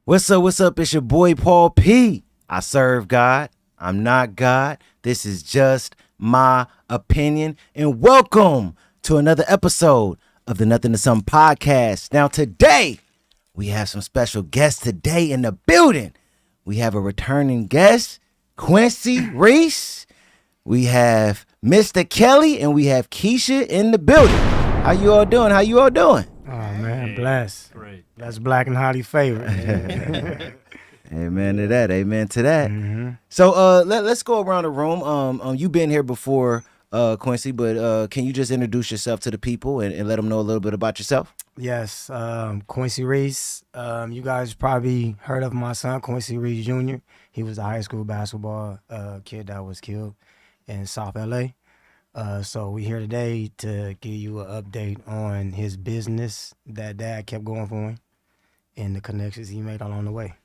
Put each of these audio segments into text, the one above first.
What's up? What's up? It's your boy Paul P. I serve God. I'm not God. This is just my opinion. And welcome to another episode of the Nothin to Something podcast. Now today, we have some special guests today in the building. We have a returning guest, QUINCY REESE. We have Mr. Kelly and we have Keisha in the building. How you all doing? Oh man, blessed. Great. That's black and highly favored. Amen to that. Amen to that. Mm-hmm. So let's go around the room. You've been here before, Quincy, but can you just introduce yourself to the people and let them know a little bit about yourself? Yes, QUINCY REESE. You guys probably heard of my son, QUINCY REESE Jr. He was a high school basketball kid that was killed in South LA. So we're here today to give you an update on his business that dad kept going for him and the connections he made along the way.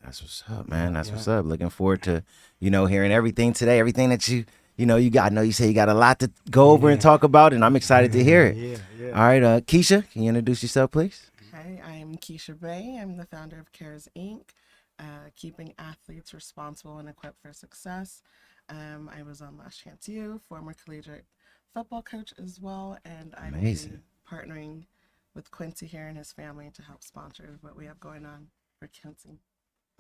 That's what's up, man. That's what's up. Looking forward to, hearing everything today, everything that you got. I know you say you got a lot to go over and talk about, and I'm excited to hear it. Yeah. All right, Keisha, can you introduce yourself, please? Hi, I'm Keisha Bay. I'm the founder of CARES Inc., keeping athletes responsible and equipped for success. I was on Last Chance U, former collegiate football coach as well, and I'm partnering with Quincy here and his family to help sponsor what we have going on for Quincy.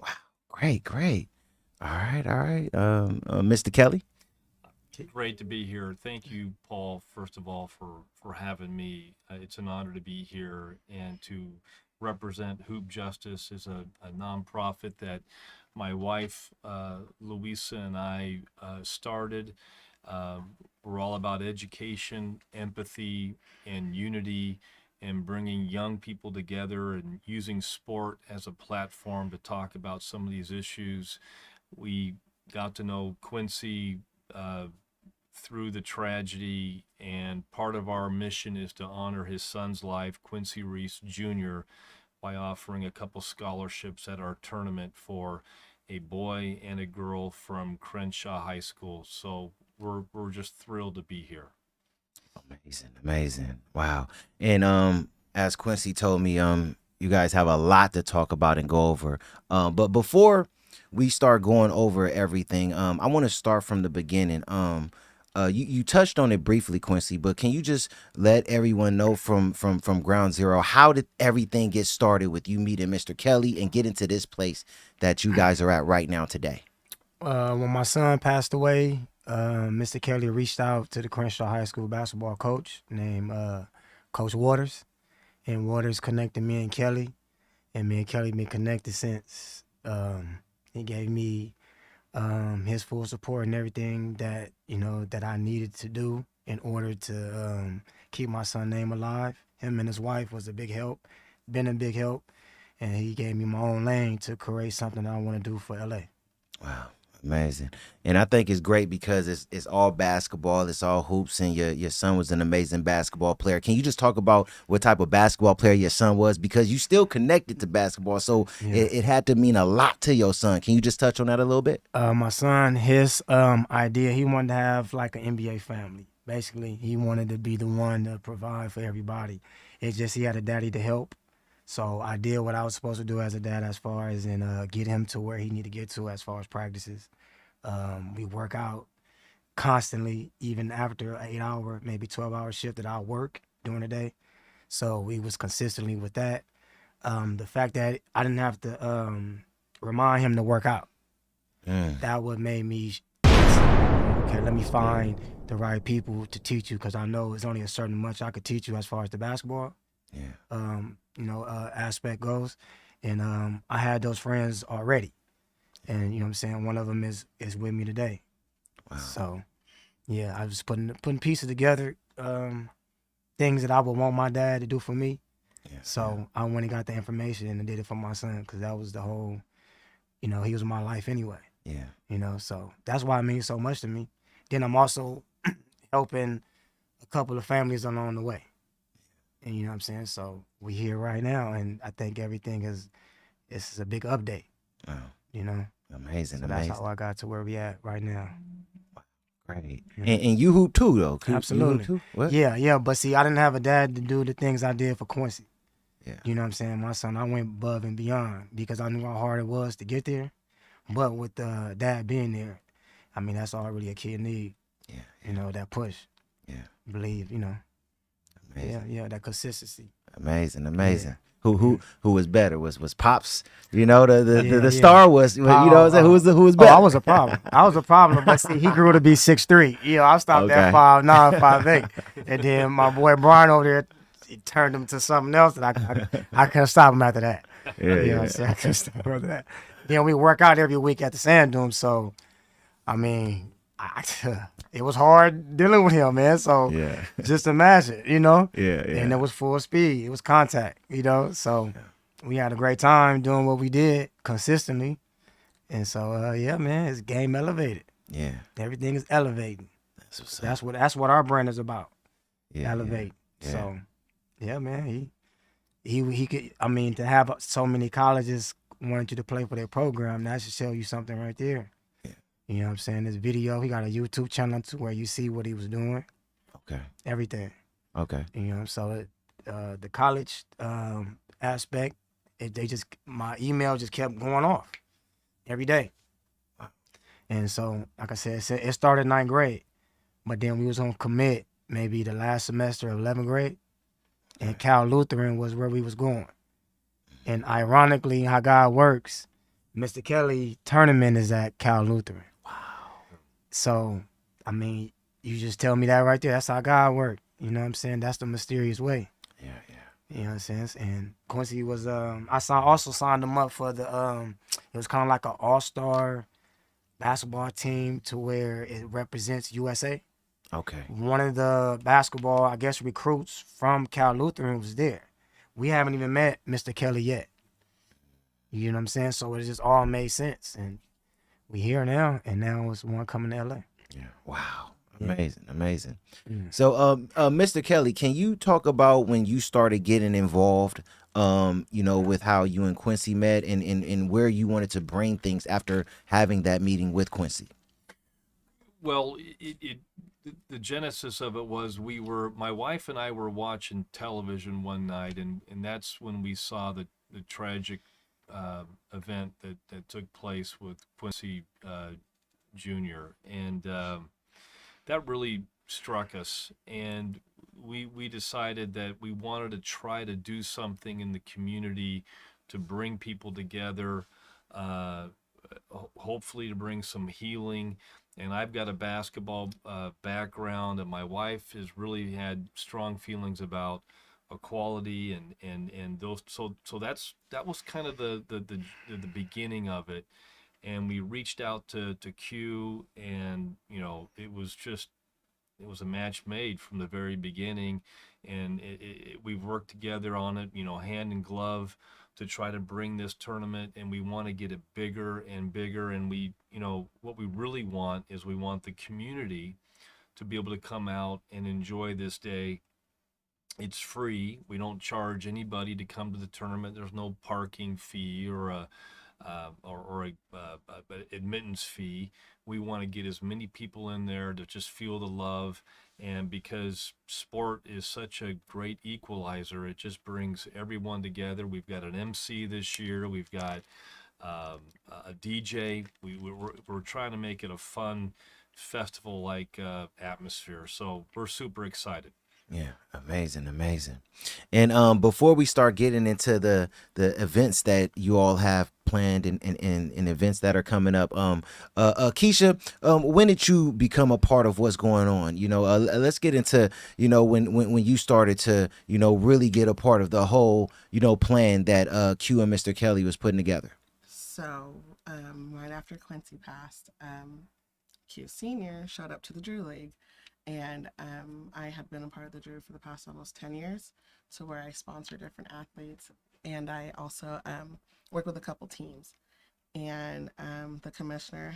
Wow, great. All right. Mr. Kelly? Great to be here. Thank you, Paul, first of all, for having me. It's an honor to be here and to represent Hoop Justice is a nonprofit that my wife, Louisa, and I started. We're all about education, empathy, and unity, and bringing young people together and using sport as a platform to talk about some of these issues. We got to know Quincy through the tragedy, and part of our mission is to honor his son's life, Quincy Reese Jr., by offering a couple scholarships at our tournament for a boy and a girl from Crenshaw High School. So we're just thrilled to be here. Amazing. Wow. And as Quincy told me, you guys have a lot to talk about and go over. But before we start going over everything, I want to start from the beginning. You touched on it briefly, Quincy, but can you just let everyone know from ground zero, how did everything get started with you meeting Mr. Kelly and getting to this place that you guys are at right now today? When my son passed away, Mr. Kelly reached out to the Crenshaw High School basketball coach named Coach Waters, and Waters connected me and Kelly, and me and Kelly been connected since. He gave me his full support and everything that that I needed to do in order to keep my son's name alive. Him and his wife was a big help, been a big help, and he gave me my own lane to create something that I want to do for LA. Wow, amazing. And I think it's great because it's all basketball, it's all hoops, and your son was an amazing basketball player. Can you just talk about what type of basketball player your son was? Because you still connected to basketball, so it had to mean a lot to your son. Can you just touch on that a little bit? My son, his idea, he wanted to have like an NBA family. Basically, he wanted to be the one to provide for everybody. It's just he had a daddy to help. So I did what I was supposed to do as a dad as far as get him to where he need to get to as far as practices. We work out constantly, even after an 8-hour, maybe 12-hour shift that I work during the day. So we was consistently with that. The fact that I didn't have to remind him to work out, that what made me, okay, let me find the right people to teach you, because I know it's only a certain much I could teach you as far as the basketball aspect goes. And I had those friends already. And you know what I'm saying, one of them is with me today. Wow. So yeah, I was putting pieces together, things that I would want my dad to do for me. So I went and got the information and did it for my son, because that was the whole, he was my life anyway. So that's why it means so much to me. Then I'm also helping a couple of families along the way. And you know what I'm saying? So we here right now, and I think everything is a big update. Wow. Amazing. So that's how I got to where we at right now. Great. And you hoop too, though. Absolutely. You hoop too? What? Yeah. But see, I didn't have a dad to do the things I did for Quincy. Yeah. You know what I'm saying? My son, I went above and beyond because I knew how hard it was to get there. But with dad being there, I mean, that's all really a kid need. Yeah. You know, that push. Yeah. Believe, you know. Amazing. Yeah, that consistency. Amazing. Yeah. Who was better? Was Pops? You know, the Yeah. star was. You know what I'm saying? Who was better? I was a problem. I was a problem, but see, he grew to be 6'3". You know, I stopped Okay. at 5'9", 5'8", and then my boy Brian over there, he turned him to something else, and I couldn't stop him after that. Yeah, You know what I'm saying? I couldn't stop him after that. Then we work out every week at the sand dune, so I mean, it was hard dealing with him, man. So Yeah. just imagine, you know. Yeah. And it was full speed. It was contact, you know. So we had a great time doing what we did consistently. And so yeah, man, it's game elevated. Yeah. Everything is elevating. That's what's up. That's what our brand is about. Yeah, Elevate. yeah. So yeah, man, he could, I mean, to have so many colleges wanting you to play for their program, that should show you something right there. Yeah. You know what I'm saying? This video, he got a YouTube channel too where you see what he was doing. Okay. Everything. Okay. You know, so the college aspect, my email just kept going off every day. And so, like I said, it started 9th grade, but then we was on commit maybe the last semester of 11th grade, and Cal Lutheran was where we was going. And ironically, how God works, Mr. Kelly tournament is at Cal Lutheran. Wow. So, I mean, you just tell me that right there. That's how God works. You know what I'm saying? That's the mysterious way. Yeah. You know what I'm saying? And Quincy was also signed him up for the it was kind of like an all-star basketball team to where it represents USA. Okay. One of the basketball, I guess, recruits from Cal Lutheran was there. We haven't even met Mr. Kelly yet. You know what I'm saying? So it just all made sense. And we here now, and now it's one coming to LA. Yeah. Wow. Amazing. Mm. So, Mr. Kelly, can you talk about when you started getting involved, you know, with how you and Quincy met and where you wanted to bring things after having that meeting with Quincy? Well, the genesis of it was my wife and I were watching television one night, and that's when we saw the tragic event that took place with Quincy Jr. And that really struck us, and we decided that we wanted to try to do something in the community to bring people together, hopefully to bring some healing. And I've got a basketball background, and my wife has really had strong feelings about equality and those. So that was kind of the beginning of it. And we reached out to Q, and you know, it was a match made from the very beginning, and we've worked together on it, you know, hand in glove, to try to bring this tournament, and we want to get it bigger and bigger. And we, you know, what we really want is we want the community to be able to come out and enjoy this day. It's free. We don't charge anybody to come to the tournament. There's no parking fee or a admittance fee. We want to get as many people in there to just feel the love, and because sport is such a great equalizer, it just brings everyone together. We've got an MC this year. We've got a DJ. We're trying to make it a fun festival-like atmosphere. So we're super excited. Yeah, amazing. And before we start getting into the events that you all have planned and events that are coming up, Keisha, when did you become a part of what's going on? You know, let's get into, you know, when you started to, you know, really get a part of the whole, you know, plan that Q and Mr. Kelly was putting together. So right after Quincy passed, Q Senior showed up to the Drew League. And I had been a part of the Drew for the past almost 10 years, to where I sponsor different athletes. And I also work with a couple teams. And the commissioner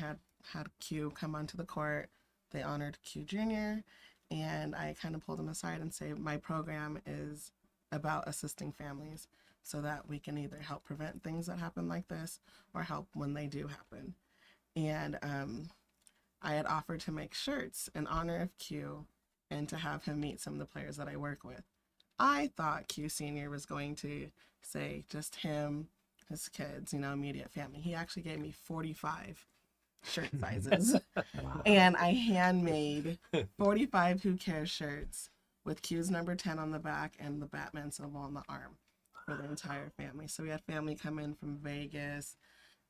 had Q come onto the court. They honored Q Jr. And I kind of pulled him aside and say, my program is about assisting families so that we can either help prevent things that happen like this or help when they do happen. And I had offered to make shirts in honor of Q and to have him meet some of the players that I work with. I thought Q Senior was going to say just him, his kids, immediate family. He actually gave me 45 shirt sizes. And I handmade 45 Who Cares shirts with Q's number 10 on the back and the Batman symbol on the arm for the entire family. So we had family come in from Vegas,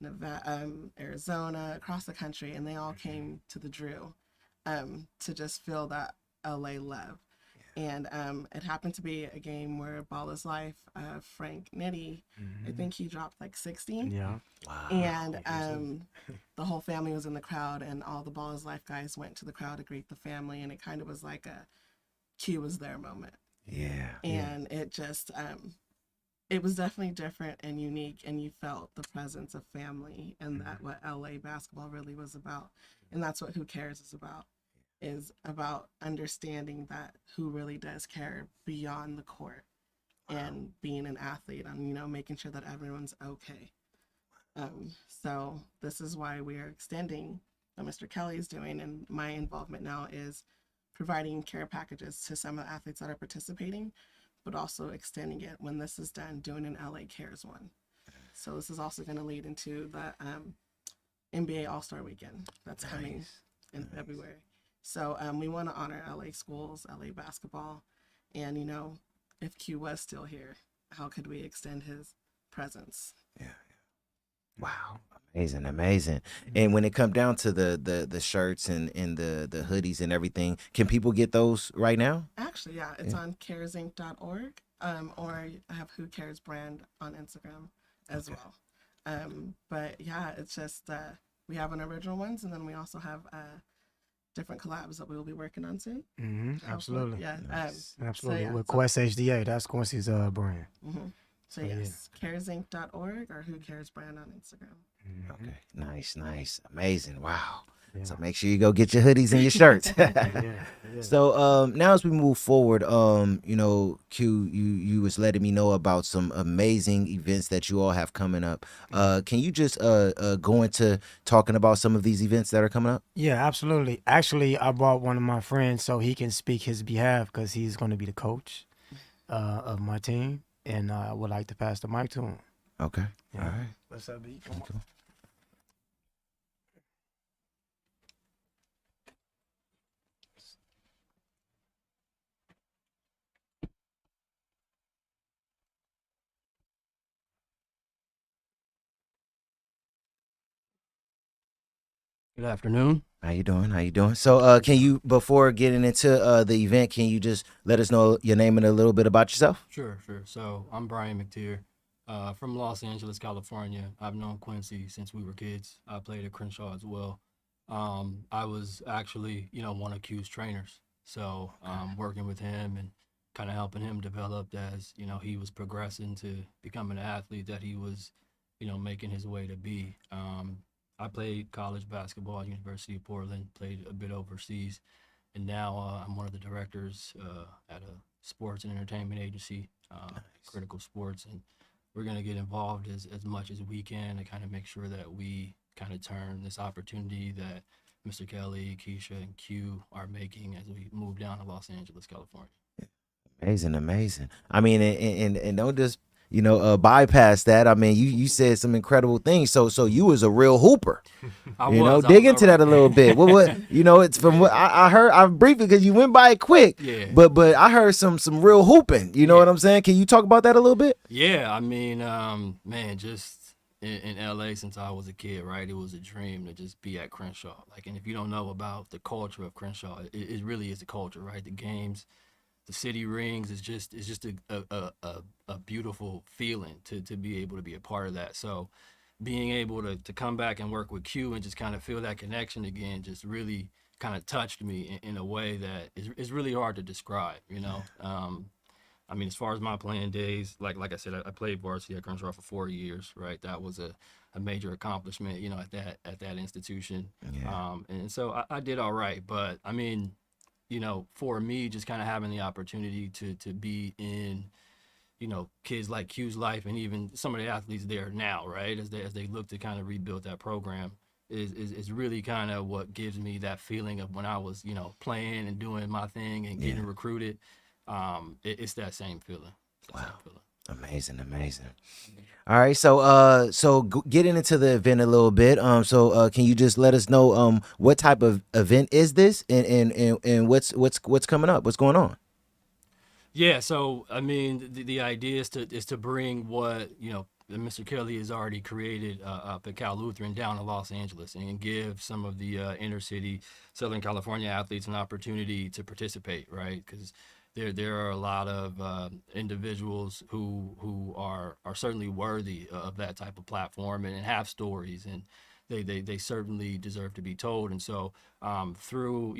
Nevada, Arizona, across the country, and they all came to the Drew to just feel that LA love. And it happened to be a game where Ball is Life, Frank Nitti, I think he dropped like 60. Yeah. Wow. And the whole family was in the crowd, and all the Ball is Life guys went to the crowd to greet the family, and it kind of was like a Q was their moment. Yeah. And it just, it was definitely different and unique, and you felt the presence of family, and that what LA basketball really was about. And that's what Who Cares is about understanding that who really does care beyond the court and being an athlete and, making sure that everyone's okay. So this is why we are extending what Mr. Kelly is doing, and my involvement now is providing care packages to some of the athletes that are participating, but also extending it when this is done, doing an LA Cares one. So this is also going to lead into the NBA All-Star Weekend that's coming in February. So we want to honor LA schools, LA basketball, and if Q was still here, how could we extend his presence? Yeah. Wow. Amazing. And when it comes down to the shirts and the hoodies and everything, can people get those right now? Actually, yeah, it's on caresinc.org, or I have Who Cares brand on Instagram as well. But yeah, it's just we have an original ones, and then we also have different collabs that we will be working on soon. Absolutely. Yeah. Absolutely. So, yeah, With Quest HDA, that's Quincy's brand. So yes, caresinc.org or Who Cares brand on Instagram. Okay. Nice. Amazing. Wow. Yeah. So make sure you go get your hoodies and your shirts. So now as we move forward, Q, you was letting me know about some amazing events that you all have coming up. Can you just go into talking about some of these events that are coming up? Yeah, absolutely. Actually, I brought one of my friends so he can speak his behalf because he's going to be the coach of my team, and I would like to pass the mic to him. Okay. Yeah. All right. What's up, B? Come on. Good afternoon. How you doing? So can you, before getting into the event, can you just let us know your name and a little bit about yourself? Sure. So I'm Brian McTar, from Los Angeles, California. I've known Quincy since we were kids. I played at Crenshaw as well. I was actually, one of Q's trainers. So working with him and kind of helping him develop as, he was progressing to becoming an athlete that he was, making his way to be. I played college basketball at University of Portland, played a bit overseas, and now I'm one of the directors at a sports and entertainment agency, Critical Sports, and we're going to get involved as much as we can to kind of make sure that we kind of turn this opportunity that Mr. Kelly, Keisha, and Q are making as we move down to Los Angeles, California. Amazing. I mean, and don't just bypass that. I mean, you said some incredible things. So you was a real hooper. Dig into that a little bit. What it's from what I heard. I briefly, because you went by it quick. Yeah. But I heard some real hooping. You know what I'm saying? Can you talk about that a little bit? Yeah. I mean, man, just in LA since I was a kid, right? It was a dream to just be at Crenshaw. And if you don't know about the culture of Crenshaw, it really is a culture, right? The games, the city rings is just a beautiful feeling to be able to be a part of that. So being able to come back and work with Q and just kind of feel that connection again just really kind of touched me in a way that is really hard to describe, I mean, as far as my playing days, like I said, I played varsity at Crenshaw for 4 years, right? That was a major accomplishment, at that institution. Yeah. And so I did all right, but I mean, for me, just kind of having the opportunity to be in, kids like Q's life and even some of the athletes there now, right, as they look to kind of rebuild that program is really kind of what gives me that feeling of when I was, playing and doing my thing and getting recruited. It's that same feeling. It's that same feeling. Amazing, amazing. All right, so getting into the event a little bit. Can you just let us know what type of event is this, and what's coming up? What's going on? Yeah, so I mean, the idea is to bring what Mr. Kelly has already created up at Cal Lutheran down to Los Angeles and give some of the inner city Southern California athletes an opportunity to participate, right? Because there are a lot of individuals who are certainly worthy of that type of platform and have stories, and they certainly deserve to be told. And so through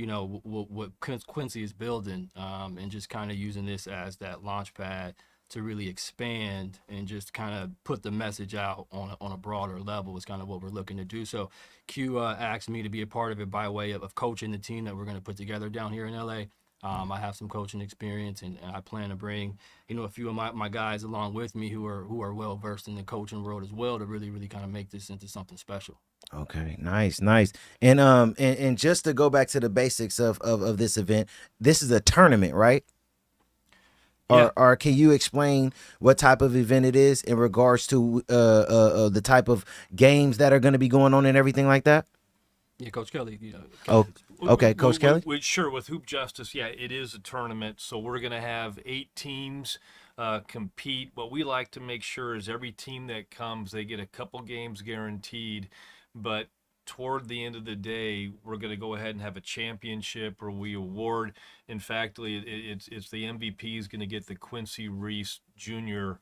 what Quincy is building, and just kind of using this as that launch pad to really expand and just kind of put the message out on a broader level is kind of what we're looking to do. So Q asked me to be a part of it by way of coaching the team that we're going to put together down here in LA. I have some coaching experience, and I plan to bring a few of my guys along with me who are well versed in the coaching world as well, to really kind of make this into something special. Okay, nice. And just to go back to the basics of this event, this is a tournament, right? Yeah. Or can you explain what type of event it is in regards to the type of games that are going to be going on and everything like that? Yeah, Coach Kelly. Oh, okay, Coach Kelly. Sure, with Hoop Justice, yeah, it is a tournament. So we're going to have 8 teams compete. What we like to make sure is every team that comes, they get a couple games guaranteed. But toward the end of the day, we're going to go ahead and have a championship where we award. In fact, it's the MVP is going to get the Quincy Reese Jr.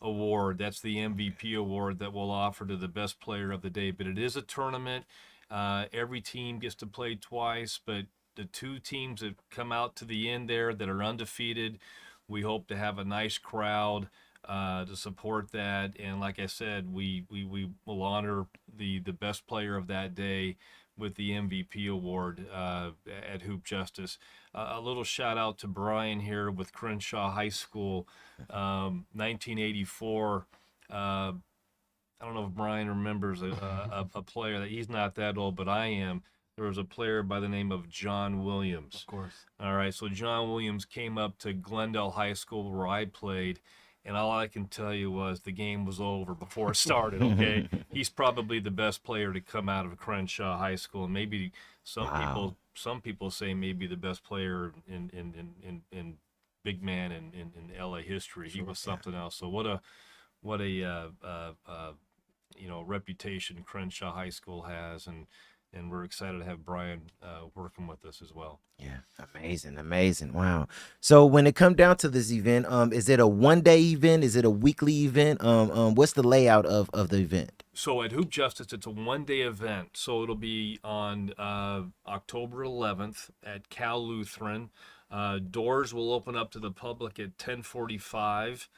Award. That's the MVP award that we'll offer to the best player of the day. But it is a tournament. Every team gets to play twice, but the 2 teams that come out to the end there that are undefeated, we hope to have a nice crowd to support that. And like I said, we will honor the best player of that day with the MVP award at Hoop Justice. A little shout out to Brian here with Crenshaw High School, 1984. I don't know if Brian remembers a player that he's not that old, but I am. There was a player by the name of John Williams. Of course. All right, so John Williams came up to Glendale High School where I played, and all I can tell you was the game was over before it started, okay? He's probably the best player to come out of Crenshaw High School, and maybe some people say maybe the best player in big man in LA history. He was something else. So what a reputation Crenshaw High School has, and we're excited to have Brian working with us as well. Yeah, amazing. Wow. So when it come down to this event, is it a one-day event? Is it a weekly event? What's the layout of the event? So at Hoop Justice, it's a one-day event. So it'll be on October 11th at Cal Lutheran. Doors will open up to the public at 10:45.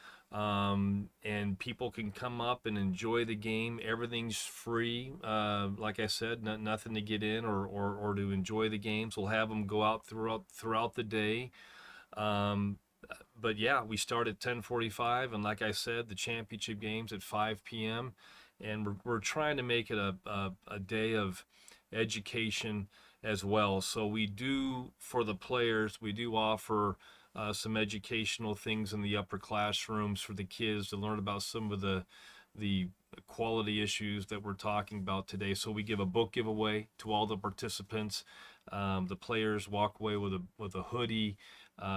And people can come up and enjoy the game. Everything's free. Like I said, nothing to get in or to enjoy the games. We'll have them go out throughout the day. But yeah, we start at 10:45, and like I said, the championship games at 5 p.m. And we're trying to make it a day of education as well. So we do, for the players, we do offer some educational things in the upper classrooms for the kids to learn about some of the quality issues that we're talking about today. So we give a book giveaway to all the participants. The players walk away with a hoodie.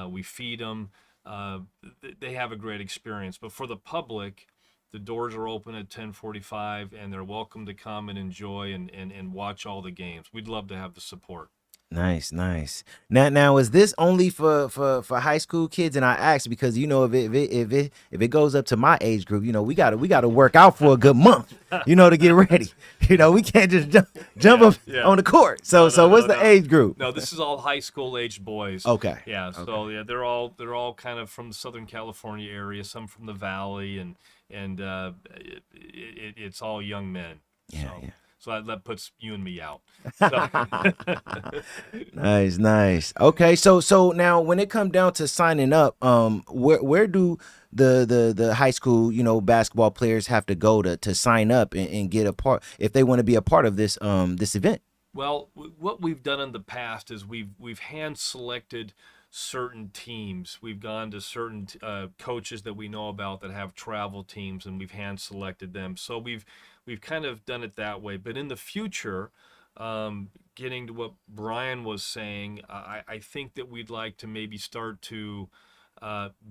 We feed them. They have a great experience. But for the public, the doors are open at 10:45, and they're welcome to come and enjoy and watch all the games. We'd love to have the support. Nice. Now is this only for high school kids? And I ask because if it goes up to my age group, we gotta work out for a good month, to get ready. We can't just jump up on the court. So what's the age group? No, this is all high school aged boys. Okay. Yeah. So Okay. yeah, they're all kind of from the Southern California area, some from the Valley, and it's all young men. Yeah. So that puts you and me out. So. Nice. Okay, so now when it come down to signing up, where do the high school basketball players have to go to sign up and get a part if they want to be a part of this event? Well, what we've done in the past is we've hand selected certain teams. We've gone to certain coaches that we know about that have travel teams, and we've hand selected them. So we've kind of done it that way. But in the future, getting to what Brian was saying, I think that we'd like to maybe start to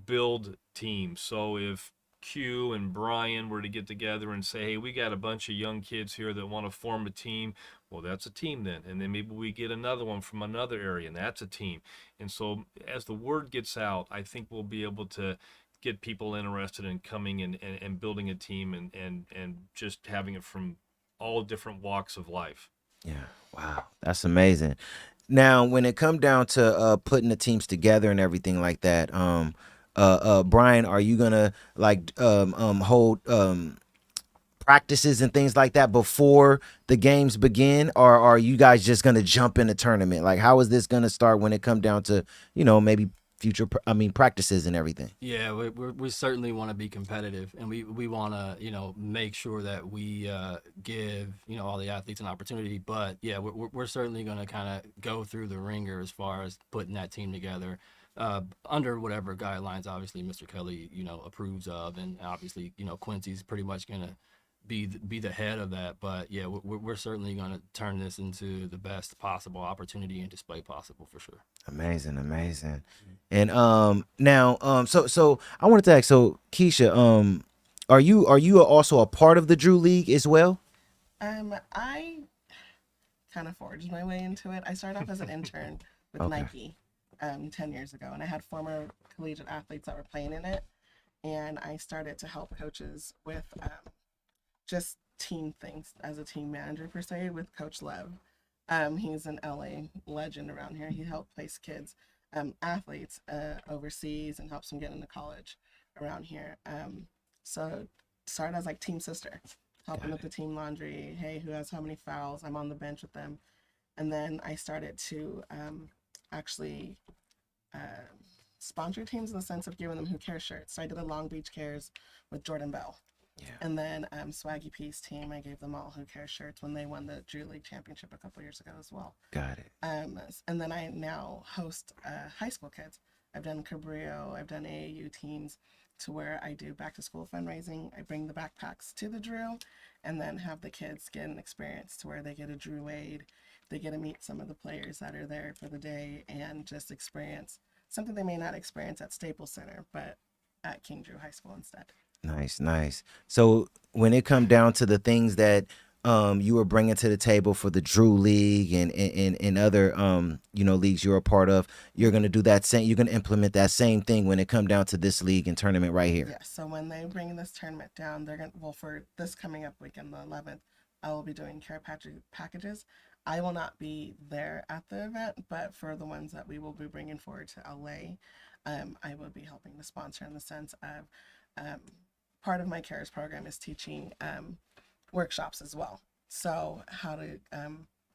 build teams. So if Q and Brian were to get together and say, hey, we got a bunch of young kids here that want to form a team, well, that's a team then. And then maybe we get another one from another area, and that's a team. And so as the word gets out, I think we'll be able to get people interested in coming and building a team and just having it from all different walks of life. Yeah. Wow. That's amazing. Now, when it come down to putting the teams together and everything like that, Brian, are you gonna like hold practices and things like that before the games begin, or are you guys just gonna jump in the tournament? Like, how is this gonna start when it come down to maybe future practices and everything? Yeah, we certainly want to be competitive, and we want to make sure that we give all the athletes an opportunity. But yeah, we're certainly going to kind of go through the ringer as far as putting that team together under whatever guidelines obviously Mr. Kelly approves of, and obviously Quincy's pretty much going to be the head of that. But yeah, we're certainly going to turn this into the best possible opportunity and display possible for sure. Amazing, amazing. And now so I wanted to ask, so Keisha, are you also a part of the Drew League as well? I kind of forged my way into it. I started off as an intern with Okay. Nike 10 years ago, and I had former collegiate athletes that were playing in it, and I started to help coaches with just team things as a team manager per se with Coach Lev. He's an LA legend around here. He helped place kids, athletes overseas, and helps them get into college around here. So started as like team sister, helping with the team laundry. Hey, who has how many fouls? I'm on the bench with them. And then I started to actually sponsor teams in the sense of giving them Who Cares shirts. So I did a Long Beach Cares with Jordan Bell. Yeah. And then Swaggy P's team, I gave them all Who Cares shirts when they won the Drew League Championship a couple years ago as well. Got it. And then I now host high school kids. I've done Cabrillo, I've done AAU teams to where I do back to school fundraising. I bring the backpacks to the Drew and then have the kids get an experience to where they get a Drew aid. They get to meet some of the players that are there for the day and just experience something they may not experience at Staples Center, but at King Drew High School instead. Nice, nice. So when it come down to the things that you were bringing to the table for the Drew League and other leagues you're a part of, you're gonna do that same. You're gonna implement that same thing when it come down to this league and tournament right here. Yes. So when they bring this tournament down, they're gonna for this coming up weekend, the 11th, I will be doing care packages. I will not be there at the event, but for the ones that we will be bringing forward to LA, I will be helping to sponsor in the sense of part of my CARES program is teaching workshops as well. So how to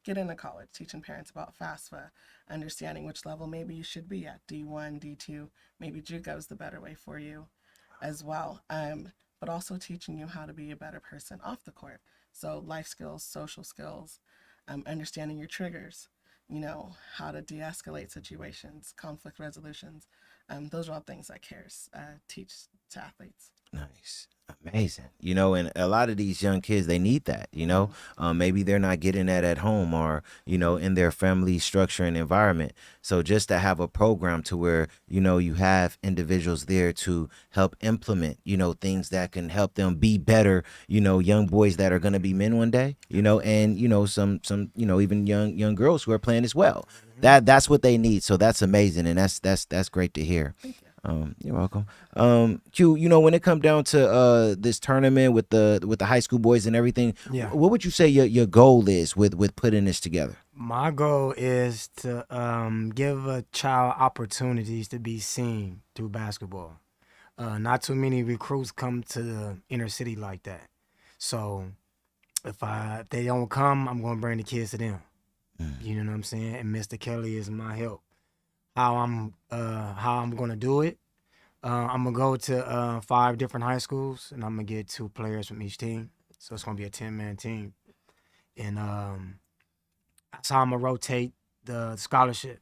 get into college, teaching parents about FAFSA, understanding which level maybe you should be at, D1, D2, maybe JUCO is the better way for you as well. But also teaching you how to be a better person off the court. So life skills, social skills, understanding your triggers, how to de-escalate situations, conflict resolutions. Those are all things that CARES teach to athletes. Nice. Amazing. And a lot of these young kids, they need that, maybe they're not getting that at home or, in their family structure and environment. So just to have a program to where, you have individuals there to help implement, things that can help them be better, young boys that are going to be men one day, and, some, even young girls who are playing as well. That's what they need. So that's amazing. And that's great to hear. Thank you. You're welcome. Q, when it come down to this tournament with the high school boys and everything, Yeah. what would you say your goal is with putting this together? My goal is to give a child opportunities to be seen through basketball. Not too many recruits come to the inner city like that. So if they don't come, I'm gonna bring the kids to them. You know what I'm saying? And Mr. Kelly is my help. How I'm gonna do it? I'm gonna go to 5 different high schools, and I'm gonna get 2 players from each team. So it's gonna be a 10-man team, and that's how I'm gonna rotate the scholarship.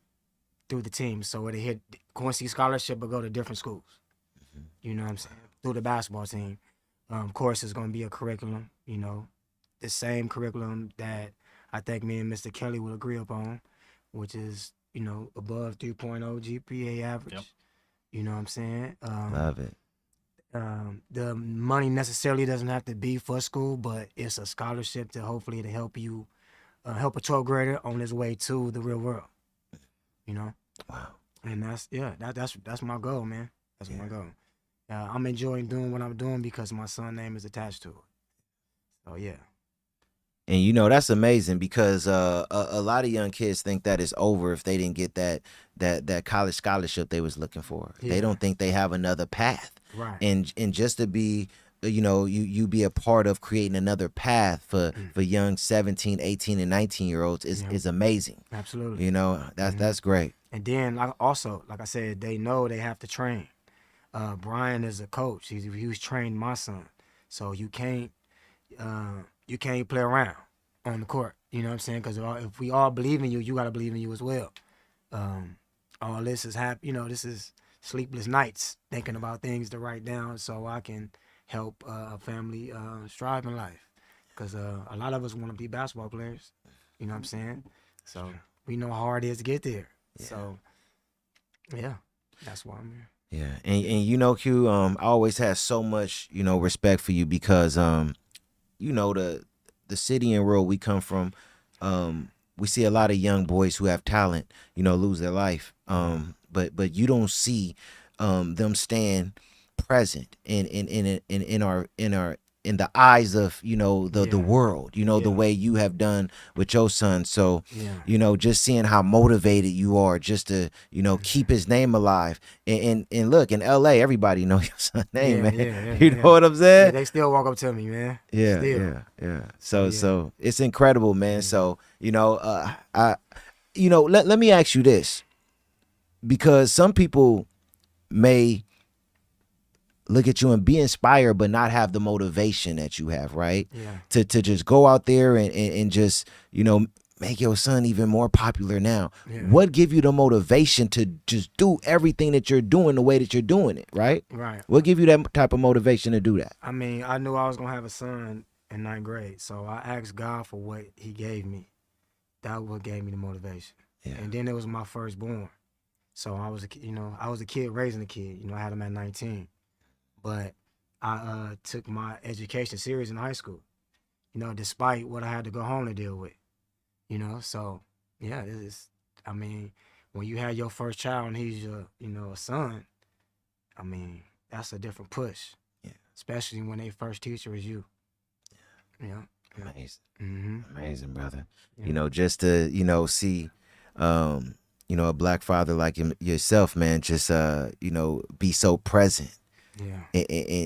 through the team. So it hit Quincy scholarship, but go to different schools. You know what I'm saying? Through the basketball team. Of course, it's going to be a curriculum, you know, the same curriculum that I think me and Mr. Kelly will agree upon, which is, you know, above 3.0 GPA average. Yep. You know what I'm saying? Love it. The money necessarily doesn't have to be for school, but it's a scholarship to hopefully to help you, help a 12th grader on his way to the real world. You know? Wow. And that's my goal, man. That's my goal. I'm enjoying doing what I'm doing because my son's name is attached to it. So yeah. And you know that's amazing because a lot of young kids think that it's over if they didn't get that college scholarship they was looking for. Yeah. They don't think they have another path. Right. And just to be, you know, you be a part of creating another path for young 17, 18, and 19-year-olds is amazing. Absolutely. You know, that's great. And then like I said, they know they have to train. Brian is a coach. He's trained my son. So you can't play around on the court. You know what I'm saying? Because if we all believe in you, you got to believe in you as well. All this is this is sleepless nights thinking about things to write down so I can help a family strive in life. Because a lot of us want to be basketball players. You know what I'm saying? So we know how hard it is to get there. Yeah. So, yeah, that's why I'm here. Yeah, and you know, Q, I always had so much, you know, respect for you because, you know, the city and rural we come from, we see a lot of young boys who have talent, you know, lose their life. But you don't see them stand present in the eyes of, you know, the world, you know, the way you have done with your son. So, you know, just seeing how motivated you are just to, you know, keep his name alive. And look, in LA, everybody know your son's name, man. You know what I'm saying? Yeah, they still walk up to me, man. Yeah. So it's incredible, man. So, you know, let me ask you this, because some people may look at you and be inspired but not have the motivation that you have, right? Yeah. To just go out there and just, you know, make your son even more popular now. Yeah. What give you the motivation to just do everything that you're doing the way that you're doing it, right? Right. What give you that type of motivation to do that? I mean, I knew I was going to have a son in 9th grade, so I asked God for what he gave me. That what gave me the motivation. Yeah. And then it was my firstborn. So I was a kid raising a kid. You know, I had him at 19. But I took my education serious in high school, you know, despite what I had to go home to deal with, you know. So, yeah, I mean, when you had your first child and he's your, you know, a son, I mean, that's a different push. Yeah. Especially when their first teacher is you. Yeah. Amazing. Mm-hmm. Amazing, brother. Yeah. You know, just to, you know, see, you know, a black father like yourself, man, just, you know, be so present. Yeah.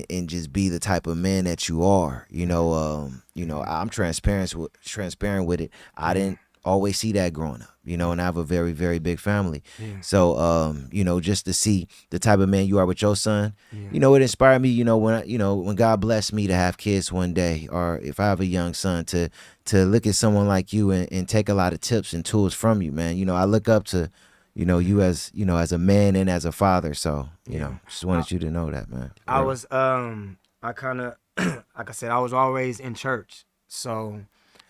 And just be the type of man that you are. You know, I'm transparent with it. I didn't always see that growing up, you know, and I have a very, very big family. Yeah. So, you know, just to see the type of man you are with your son, you know, it inspired me, you know, when God blessed me to have kids one day, or if I have a young son, to look at someone like you and take a lot of tips and tools from you, man. You know, I look up to, you know, you as a man and as a father. So, you know, just wanted you to know that, man. I was, I kind of, like I said, I was always in church. So,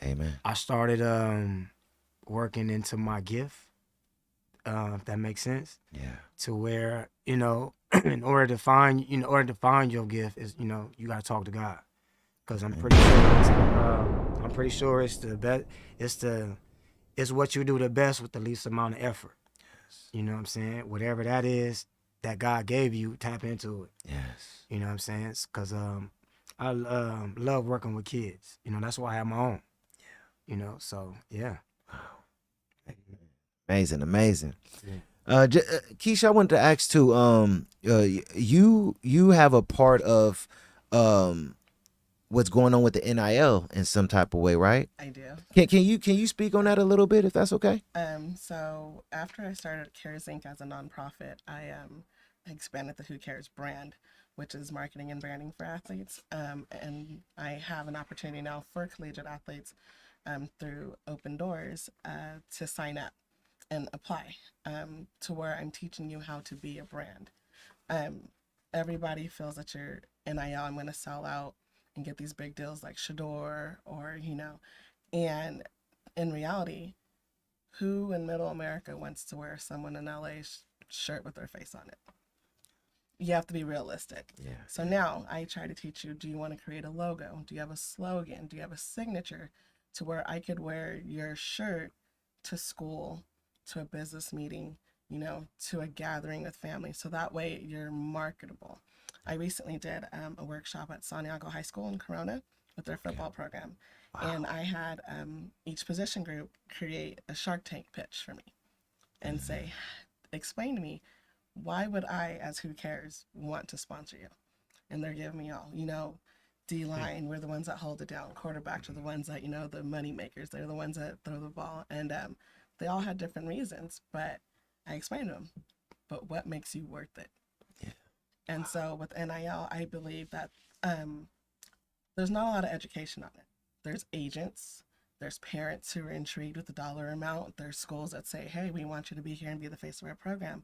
amen. I started working into my gift, if that makes sense. Yeah. To where, you know, in order to find your gift is, you know, you got to talk to God. Because I'm pretty sure it's the best, it's what you do the best with the least amount of effort. You know what I'm saying? Whatever that is that God gave you, tap into it. Yes. You know what I'm saying? Because I love working with kids. You know, that's why I have my own. Yeah. You know, so, yeah. Wow. Amazing. Yeah. Keisha, I wanted to ask too, you have a part of what's going on with the NIL in some type of way, right? I do. Can you speak on that a little bit, if that's okay? So after I started Cares Inc. as a nonprofit, I expanded the Who Cares brand, which is marketing and branding for athletes. And I have an opportunity now for collegiate athletes through Open Doors to sign up. and apply to where I'm teaching you how to be a brand. Everybody feels that you're NIL, I'm going to sell out and get these big deals like Shador or, and in reality, who in middle America wants to wear someone in LA shirt with their face on it? You have to be realistic. Yeah. So now I try to teach you, do you want to create a logo? Do you have a slogan? Do you have a signature to where I could wear your shirt to school, to a business meeting, to a gathering with family? So that way you're marketable. I recently did a workshop at Santiago High School in Corona with their football program. And I had each position group create a Shark Tank pitch for me and say, explain to me, why would I, as Who Cares, want to sponsor you? And they're giving me all, D-line, we're the ones that hold it down. Quarterbacks are the ones that, the money makers. They're the ones that throw the ball. And they all had different reasons, but I explained to them, but what makes you worth it? Yeah. And so with NIL, I believe that there's not a lot of education on it. There's agents, there's parents who are intrigued with the dollar amount. There's schools that say, hey, we want you to be here and be the face of our program.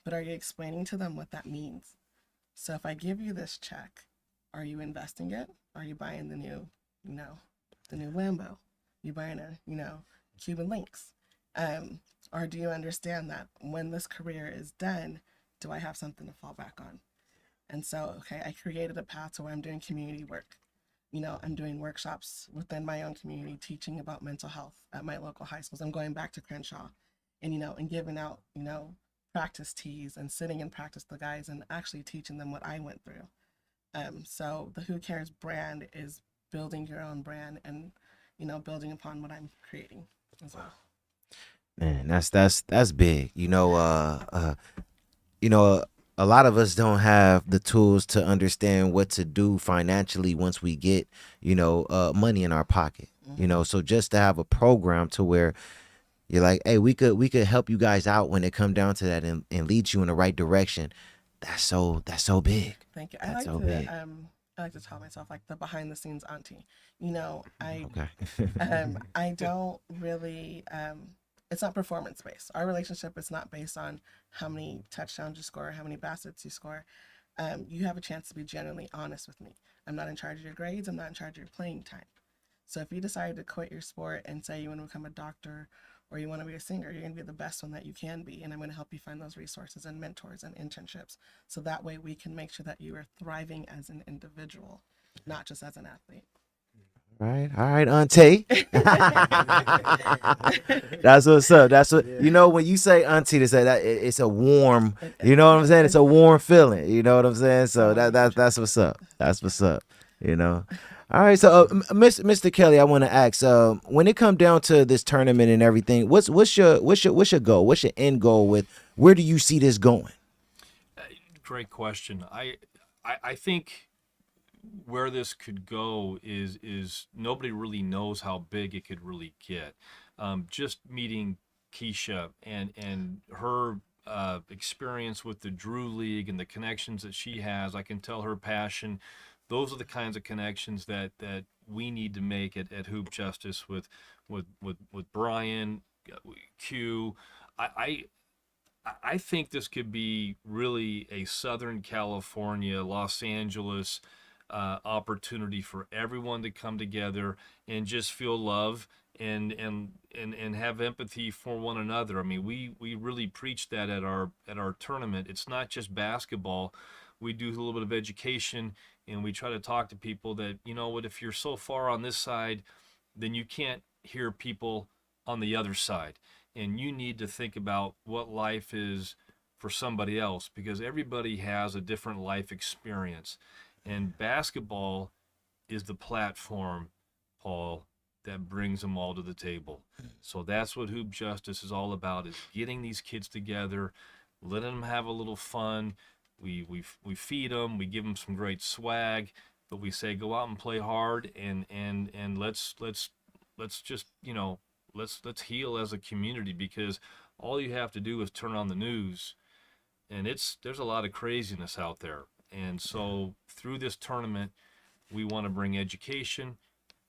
But are you explaining to them what that means? So if I give you this check, are you investing it? Are you buying the new, the new Lambo? You buying a, Cuban Links? Or do you understand that when this career is done, do I have something to fall back on? And so, okay, I created a path to where I'm doing community work. I'm doing workshops within my own community, teaching about mental health at my local high schools. I'm going back to Crenshaw and, and giving out, practice teas and sitting and practice the guys and actually teaching them what I went through. So the Who Cares brand is building your own brand and, building upon what I'm creating as well. Man, that's big. A lot of us don't have the tools to understand what to do financially once we get, money in our pocket. So just to have a program to where you're like, hey, we could help you guys out when it come down to that and lead you in the right direction. That's so big. Thank you. That's I like to tell myself like the behind the scenes auntie. I Okay. I don't really it's not performance based. Our relationship is not based on how many touchdowns you score, how many baskets you score. You have a chance to be genuinely honest with me. I'm not in charge of your grades. I'm not in charge of your playing time. So if you decide to quit your sport and say you want to become a doctor or you want to be a singer, you're going to be the best one that you can be. And I'm going to help you find those resources and mentors and internships. So that way we can make sure that you are thriving as an individual, not just as an athlete. All right, auntie. That's what's up. That's what when you say auntie, to say that it's a warm. You know what I'm saying? It's a warm feeling. You know what I'm saying? So that's what's up. That's what's up. All right. So, Mr. Kelly, I want to ask. When it come down to this tournament and everything, what's your goal? What's your end goal with? Where do you see this going? Great question. I think where this could go is nobody really knows how big it could really get. Just meeting Keisha and her experience with the Drew League and the connections that she has, I can tell her passion. Those are the kinds of connections that we need to make at Hoop Justice with Brian, Q. I think this could be really a Southern California, Los Angeles opportunity for everyone to come together and just feel love and have empathy for one another. I mean, we really preach that at our tournament. It's not just basketball. We do a little bit of education, and we try to talk to people that, if you're so far on this side, then you can't hear people on the other side. And you need to think about what life is for somebody else, because everybody has a different life experience. And basketball is the platform, Paul, that brings them all to the table. So that's what Hoop Justice is all about, is getting these kids together, letting them have a little fun. We feed them, we give them some great swag, but we say go out and play hard and let's just let's heal as a community, because all you have to do is turn on the news, and there's a lot of craziness out there. And so through this tournament, we want to bring education,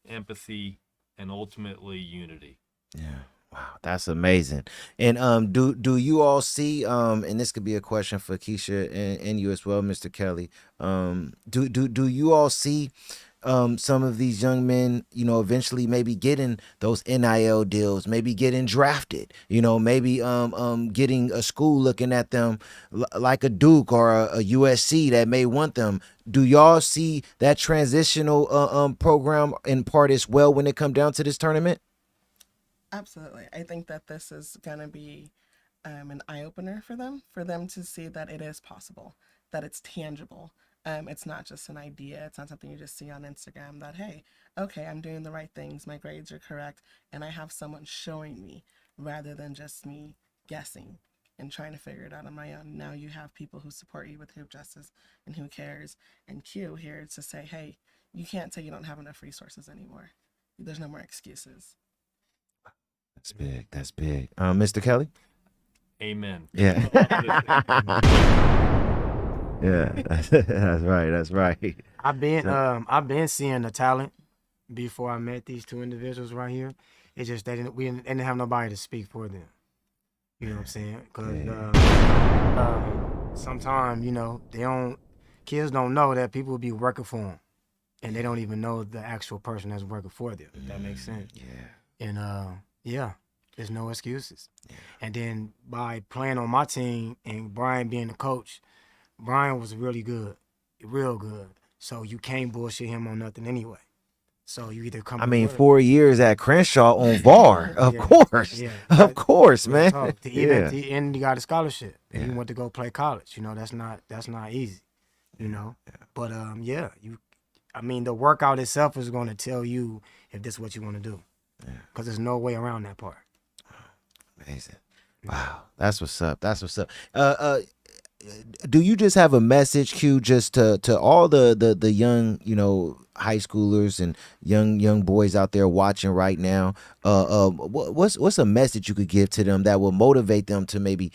empathy, and ultimately unity. Yeah. Wow, that's amazing. And do you all see and this could be a question for Keisha and you as well, Mr. Kelly. Do you all see some of these young men, eventually maybe getting those NIL deals, maybe getting drafted, maybe getting a school looking at them like a Duke or a USC that may want them. Do y'all see that transitional program in part as well when it come down to this tournament? Absolutely. I think that this is going to be an eye opener for them to see that it is possible, that it's tangible. It's not just an idea. It's not something you just see on Instagram that, hey, okay, I'm doing the right things. My grades are correct. And I have someone showing me rather than just me guessing and trying to figure it out on my own. Now you have people who support you with Hoop Justice and Who Cares and Q here to say, hey, you can't say you don't have enough resources anymore. There's no more excuses. That's big. That's big. Mr. Kelly? Amen. Yeah. Yeah, that's right. That's right. I've been seeing the talent before I met these two individuals right here. It's just they didn't have nobody to speak for them. You know what I'm saying? Because sometimes kids don't know that people will be working for them, and they don't even know the actual person that's working for them. If that makes sense. Yeah. And there's no excuses. Yeah. And then by playing on my team and Brian being the coach, Brian was really good, real good. So you can't bullshit him on nothing anyway. So you either come. 4 years at Crenshaw on VAR, of course, of course, man. And he got a scholarship, and he went to go play college. That's not easy. But the workout itself is going to tell you if this is what you want to do, because there's no way around that part. Amazing. Wow, that's what's up. That's what's up. Do you just have a message, Q, just to all the young, high schoolers and young boys out there watching right now? What's a message you could give to them that will motivate them to maybe,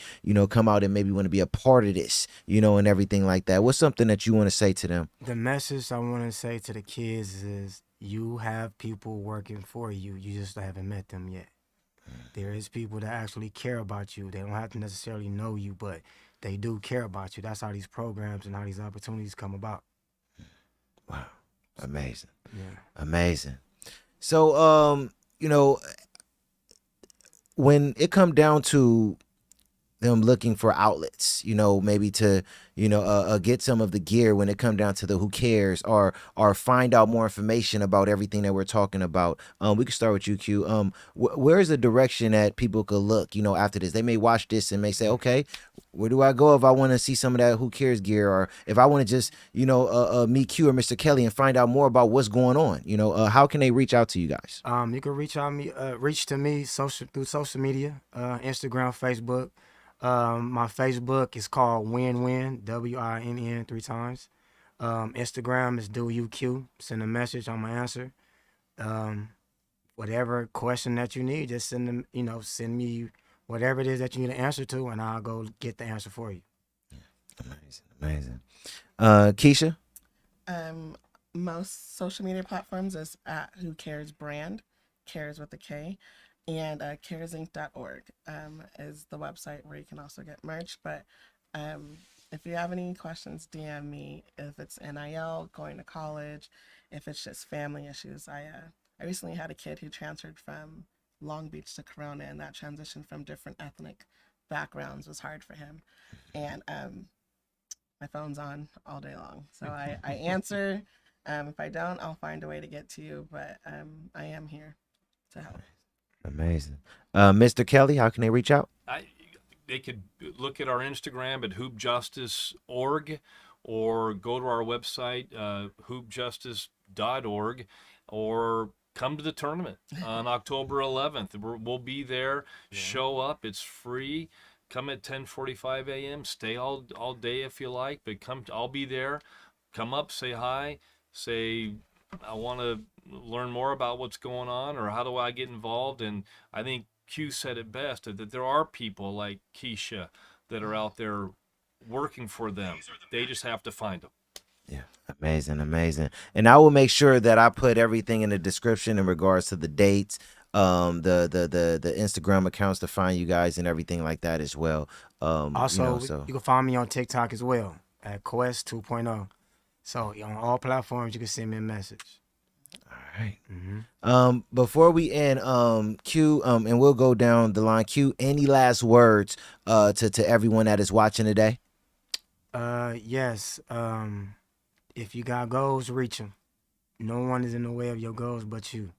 come out and maybe want to be a part of this, and everything like that? What's something that you want to say to them? The message I want to say to the kids is you have people working for you. You just haven't met them yet. There is people that actually care about you. They don't have to necessarily know you, but they do care about you. That's how these programs and how these opportunities come about. Wow. Amazing. Yeah. Amazing. So, when it come down to them looking for outlets, maybe to, get some of the gear when it come down to the Who Cares or find out more information about everything that we're talking about. We can start with you, Q. Where's the direction that people could look, after this? They may watch this and may say, okay, where do I go if I want to see some of that Who Cares gear, or if I want to just, meet Q or Mr. Kelly and find out more about what's going on? How can they reach out to you guys? You can reach to me through social media, Instagram, Facebook. My Facebook is called WinWin, WINN 3 times. Instagram is DoYouQ. Send a message, I'm gonna answer. Whatever question that you need, just send them. Send me whatever it is that you need an answer to, and I'll go get the answer for you. Amazing. Keisha? Most social media platforms is at Who Cares Brand, Cares with a K. And caresinc.org is the website where you can also get merch. But if you have any questions, DM me. If it's NIL, going to college, if it's just family issues. I recently had a kid who transferred from Long Beach to Corona, and that transition from different ethnic backgrounds was hard for him. And my phone's on all day long. So I answer. If I don't, I'll find a way to get to you. But I am here to help. Amazing. Mr. Kelly, how can they reach out? They could look at our Instagram at hoopjustice.org or go to our website, hoopjustice.org, or come to the tournament on October 11th. We'll be there. Yeah. Show up. It's free. Come at 10:45 a.m. Stay all day if you like, but I'll be there. Come up, say hi, say I want to learn more about what's going on, or how do I get involved? And I think Q said it best, that there are people like Keisha that are out there working for them. They just have to find them. Yeah, amazing. And I will make sure that I put everything in the description in regards to the dates, the Instagram accounts to find you guys and everything like that as well. Also, So you can find me on TikTok as well at Quest 2.0. So on all platforms, you can send me a message. all right. Before we end, Q, and we'll go down the line. Q, any last words to everyone that is watching today? Yes. If you got goals, reach them. No one is in the way of your goals but you.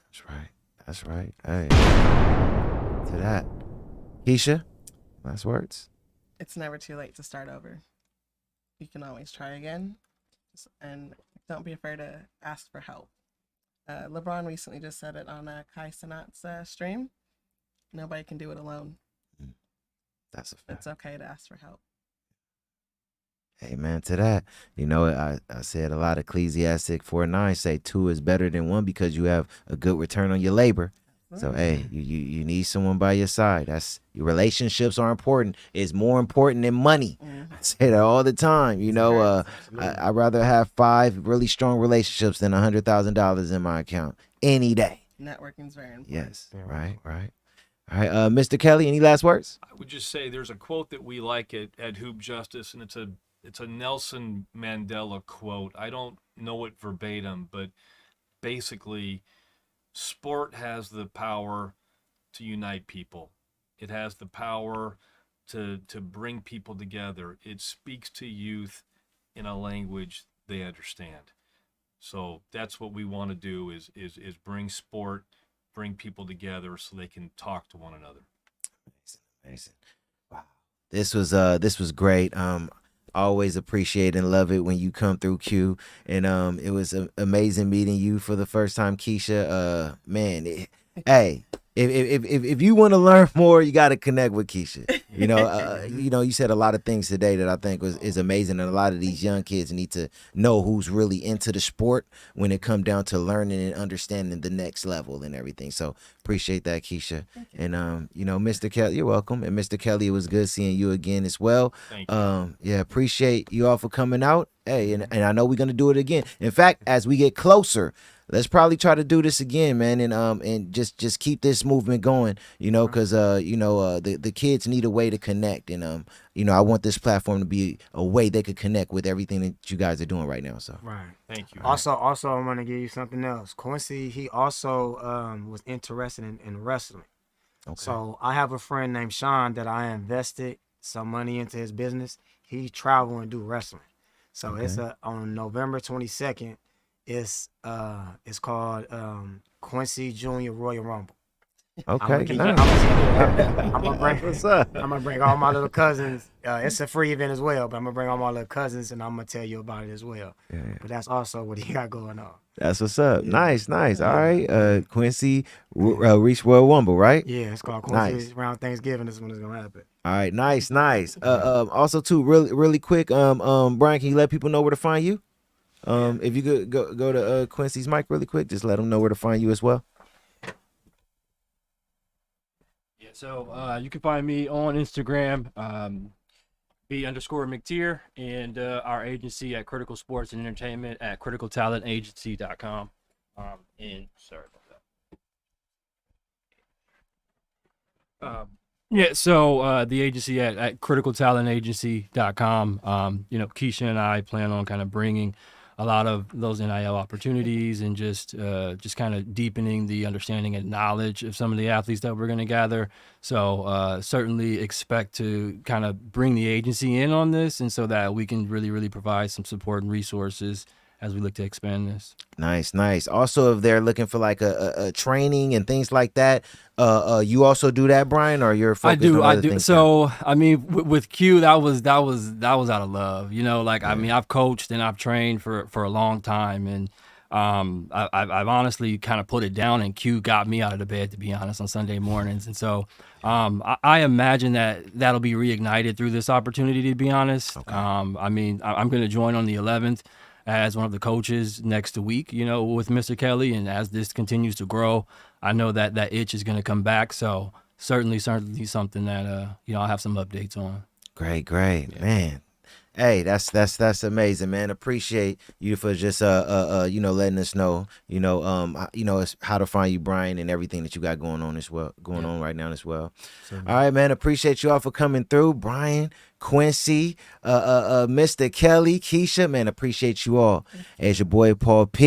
That's right. That's right. Hey, to that, Keisha, last words. It's never too late to start over. You can always try again. And don't be afraid to ask for help. LeBron recently just said it on Kai Cenat's stream. Nobody can do it alone. That's a fact. It's okay to ask for help. Amen to that. I said a lot of Ecclesiastic 4:9 say 2 is better than 1 because you have a good return on your labor. So hey, you need someone by your side. That's your relationships are important. It's more important than money. I say that all the time. I'd rather have 5 really strong relationships than $100,000 in my account any day. Networking is very important. Yes, right. All right, Mr. Kelly, any last words? I would just say there's a quote that we like at Hoop Justice, and it's a Nelson Mandela quote. I don't know it verbatim, but basically, sport has the power to unite people. It has the power to bring people together. It speaks to youth in a language they understand. So that's what we want to do is bring sport, bring people together so they can talk to one another. Amazing. Wow. This was great. Always appreciate and love it when you come through, Q. And it was amazing meeting you for the first time, Keisha. Hey, if you want to learn more, you got to connect with Keisha. You said a lot of things today that I think is amazing, and a lot of these young kids need to know who's really into the sport when it come down to learning and understanding the next level and everything. So appreciate that, Keisha. And Mr. Kelly, you're welcome. And Mr. Kelly, it was good seeing you again as well. Thank you. Yeah, appreciate you all for coming out. Hey, and I know we're gonna do it again. In fact, as we get closer, let's probably try to do this again, man, and just keep this movement going, because the kids need a way to connect, and I want this platform to be a way they could connect with everything that you guys are doing right now. So Right. Thank you. Also, I want to give you something else. Quincy, he also was interested in wrestling. okay. So I have a friend named Sean that I invested some money into his business. He travel and do wrestling. So it's on November 22nd. It's called Quincy Junior Royal Rumble. Okay, I'm What's up? gonna bring all my little cousins. It's a free event as well, but I'm gonna bring all my little cousins and I'm gonna tell you about it as well. Yeah. But that's also what he got going on. That's what's up. Nice. All right. Quincy Reese Royal Rumble, right? Yeah, it's called Quincy. Nice. Around Thanksgiving is when it's gonna happen. All right. Nice. Also, too, really quick. Brian, can you let people know where to find you? If you could go to Quincy's mic really quick, just let them know where to find you as well. Yeah, so you can find me on Instagram, B_McTar, and our agency at Critical Sports and Entertainment at criticaltalentagency.com. And sorry about that. So the agency at criticaltalentagency.com, Keisha and I plan on kind of bringing a lot of those NIL opportunities and just kind of deepening the understanding and knowledge of some of the athletes that we're going to gather. So certainly expect to kind of bring the agency in on this, and so that we can really provide some support and resources as we look to expand this. Nice. Also, if they're looking for like a training and things like that, you also do that, Brian, or you're focused on other things? So I mean, with Q, that was out of love. I mean, I've coached and I've trained for a long time, and I've honestly kind of put it down, and Q got me out of the bed, to be honest, on Sunday mornings. And so I imagine that'll be reignited through this opportunity, to be honest. Okay. I mean, I'm going to join on the 11th as one of the coaches next week, with Mr. Kelly. And as this continues to grow, I know that itch is going to come back. So certainly something that, I'll have some updates on. Great, man. Hey, that's amazing, man. Appreciate you for just letting us know, it's how to find you, Brian, and everything that you got going on as well, going on right now as well. So, All right, man. Appreciate you all for coming through, Brian, Quincy, Mr. Kelly, Keisha, man. Appreciate you all. As your boy Paul P.